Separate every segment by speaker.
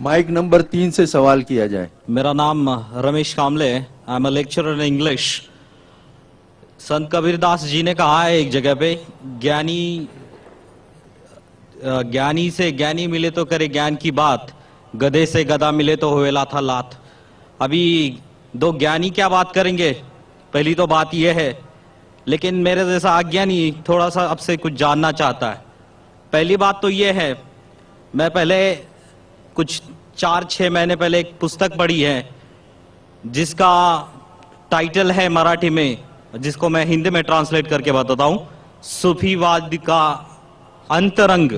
Speaker 1: Mic number 3 से सवाल किया जाए।
Speaker 2: मेरा नाम रमेश कामले है। I am a lecturer in English. संत कबीरदास जी ने कहा है एक जगह पे, ज्ञानी से ज्ञानी मिले तो करे ज्ञान की बात, गधे से गधा मिले तो होए लाथा लात। अभी दो ज्ञानी क्या बात करेंगे, पहली तो बात यह है। लेकिन मेरे जैसा अज्ञानी थोड़ा सा आपसे कुछ जानना चाहता है। पहली बात तो यह है, मैं पहले कुछ 4-6 महीने पहले एक पुस्तक पढ़ी है जिसका टाइटल है मराठी में, जिसको मैं हिंदी में ट्रांसलेट करके बताता हूं, सूफीवाद का अंतरंग,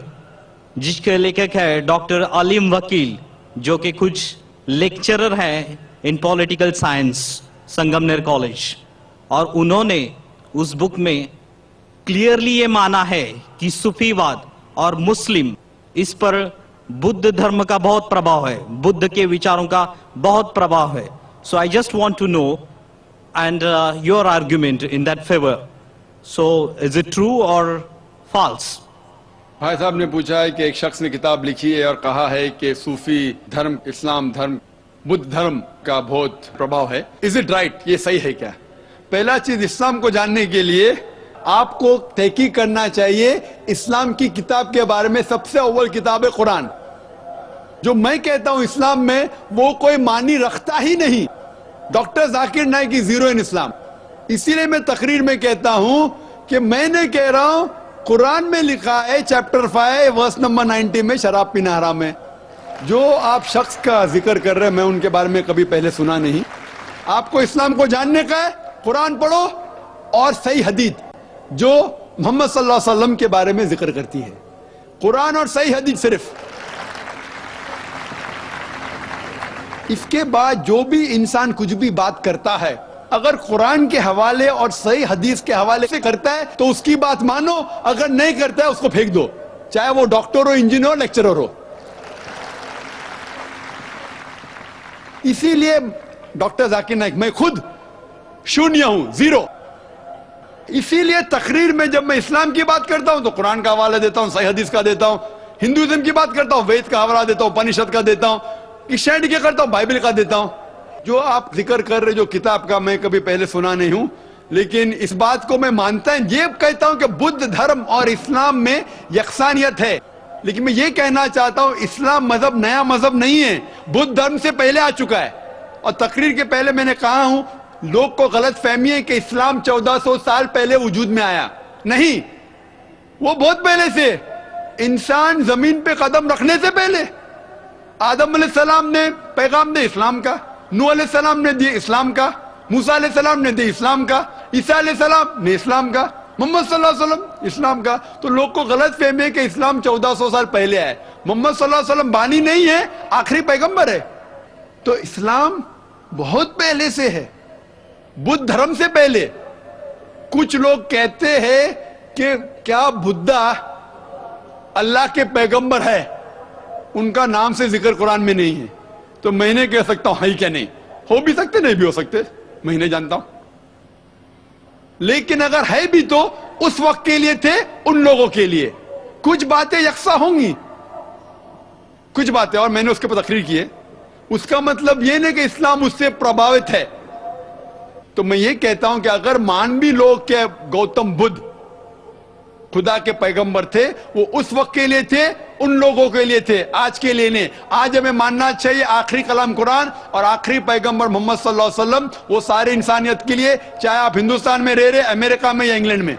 Speaker 2: जिसके लेखक है डॉक्टर अलीम वकील, जो कि कुछ लेक्चरर हैं इन पॉलिटिकल साइंस संगमनेर कॉलेज। और उन्होंने उस बुक में क्लियरली ये माना है कि सूफीवाद और मुस्लिम, इस पर बुद्ध धर्म का बहुत प्रभाव है, बुद्ध के विचारों का बहुत प्रभाव है। So I just want to know and your argument in that favour. So is it true और फॉल्स?
Speaker 3: भाई साहब ने पूछा है कि एक शख्स ने किताब लिखी है और कहा है कि सूफी धर्म, इस्लाम धर्म, बुद्ध धर्म का बहुत प्रभाव है। Is it right? ये सही है क्या? पहला चीज, इस्लाम को जानने के लिए आपको तहकीक करना चाहिए इस्लाम की किताब के बारे में। सबसे अव्वल किताब है कुरान। जो मैं कहता हूं इस्लाम में, वो कोई मानी रखता ही नहीं। डॉक्टर जाकिर नाइक की जीरो इन इस्लाम। इसीलिए मैं तकरीर में कहता हूं कि मैंने कह रहा हूं कुरान में लिखा है चैप्टर 5 वर्स नंबर 90 में शराब पीना हराम है। जो आप शख्स का जिक्र कर रहे हैं, मैं उनके बारे में कभी पहले सुना नहीं। आपको इस्लाम को जानने का है, कुरान पढ़ो और सही हदीस जो मोहम्मद सल्लल्लाहु अलैहि वसल्लम के बारे में जिक्र करती है। कुरान और सही हदीस सिर्फ। इसके बाद जो भी इंसान कुछ भी बात करता है, अगर कुरान के हवाले और सही हदीस के हवाले से करता है तो उसकी बात मानो, अगर नहीं करता है उसको फेंक दो, चाहे वो डॉक्टर हो, इंजीनियर हो, लेक्चरर हो। इसीलिए डॉक्टर जाकिर नाइक, मैं खुद शून्य हूं, जीरो। इसीलिए तकरीर में जब मैं इस्लाम की बात करता हूं तो कुरान का हवाला देता हूं, सही हदीस का देता हूं। हिंदुइज्म की बात करता हूं, वेद का हवाला देता हूं, उपनिषद का देता हूं। क्रिश्चियनिटी क्या करता हूं, बाइबल का देता हूं। जो आप जिक्र कर रहे जो किताब का, मैं कभी पहले सुना नहीं हूं, लेकिन इस बात को मैं मानता हूं, ये कहता हूं कि बुद्ध धर्म और इस्लाम में यकसानियत है। लेकिन मैं ये कहना चाहता हूं, इस्लाम मजहब नया मजहब नहीं है, बुद्ध धर्म से पहले आ चुका है। और तकरीर के पहले मैंने कहा हूं, लोग को गलत फहमी है कि इस्लाम 1400 साल पहले वजूद में आया। नहीं, वो बहुत पहले से, इंसान जमीन पे कदम रखने से पहले आदम अलैहिस्सलाम ने पैगाम दिया इस्लाम का, नूह अलैहिस्सलाम ने दिया इस्लाम का, मूसा अलैहिस्सलाम ने दिया इस्लाम का, ईसा अलैहिस्सलाम ने इस्लाम का, मोहम्मद सल्लल्लाहु अलैहि वसल्लम इस्लाम का। तो लोग को गलत फहमी है कि इस्लाम 1400 साल पहले आया। मोहम्मद सल्लल्लाहु अलैहि वसल्लम बानी नहीं है, आखिरी पैगंबर है। तो इस्लाम बहुत पहले से है, बुद्ध धर्म से पहले। कुछ लोग कहते हैं कि क्या बुद्धा अल्लाह के पैगंबर है, उनका नाम से जिक्र कुरान में नहीं है। तो मैं नहीं कह सकता हूं है क्या, नहीं हो भी सकते, नहीं भी हो सकते, मैं नहीं जानता हूं। लेकिन अगर है भी तो उस वक्त के लिए थे, उन लोगों के लिए। कुछ बातें यकसा होंगी, कुछ बातें, और मैंने उसके पर तकरीर की है। उसका मतलब यह नहीं कि इस्लाम उससे प्रभावित है। तो मैं ये कहता हूं कि अगर मानवी लोग के गौतम बुद्ध खुदा के पैगंबर थे, वो उस वक्त के लिए थे, उन लोगों के लिए थे, आज के लिए नहीं। आज हमें मानना चाहिए आखिरी कलाम कुरान और आखिरी पैगंबर मोहम्मद सल्लल्लाहु अलैहि वसल्लम, वो सारे इंसानियत के लिए, चाहे आप हिंदुस्तान में रह रहे, अमेरिका में या इंग्लैंड में।